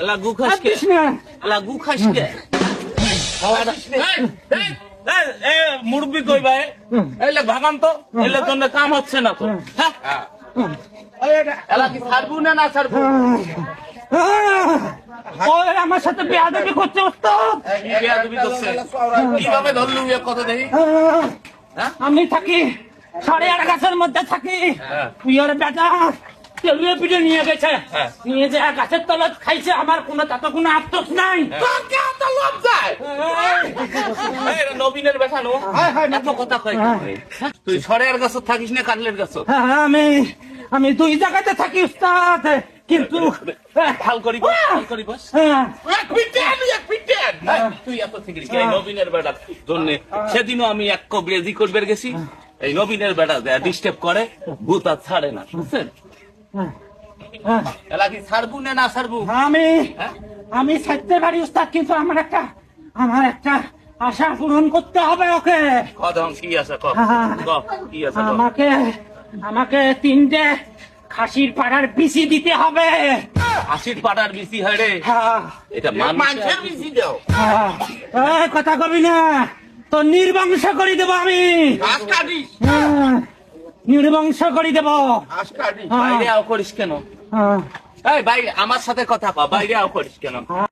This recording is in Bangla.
লাগু খাসকে লাগু খাসকে মুরব্বী কই ভাই এলে ভাগান তো এলে জন্য কাম হচ্ছে না তো এলা কি ছাড়বো না ছাড়বো আমার সাথে বেয়াদবি করছে ওস্তাদ। বেয়াদবি করছে কিভাবে ধরলু কত দেখি আমি থাকি 8.5 গাছের মধ্যে থাকি তুইয়ের বেটা তেলুয়ে পিঠে নিয়ে গেছে নিয়ে যে গাছের তলত খাইছে আমার কোনো তাতে কোনো আফসোস নাই নবীনের বেটা নো এত কথা কয় তুই সরের গাছ থাকিস না কাটলের গাছ আমি 2 জায়গাতে থাকি উস্তাদ কিন্তু হাল করি বস তুই এত থেকে নবীনের বেটা জন্য সেদিনও আমি এক কবরেজি করবে গেছি এই নবীনের বেটা ডিস্টার্ব করে ভূত আর ছাড়ে না বুঝছেন এলাকি ছাড়বো না ছাড়বো আমি ছাড়তে পারি উস্তাদ কিন্তু আমার একটা আশা পূরণ করতে হবে ওকে কি আশা কি আশা আমাকে 3টে খাসির পাড়ার বিসি দিতে হবে। খাসির পাড়ার বিসি হয় রে এটা মানুষের বিসি দাও কথা কবি না তো নির্বংশ করে দেবো আমি নির্বংশ করে দেবো বাইরে আও করিস কেন এই ভাই আমার সাথে কথা কও বাইরে আও করিস কেন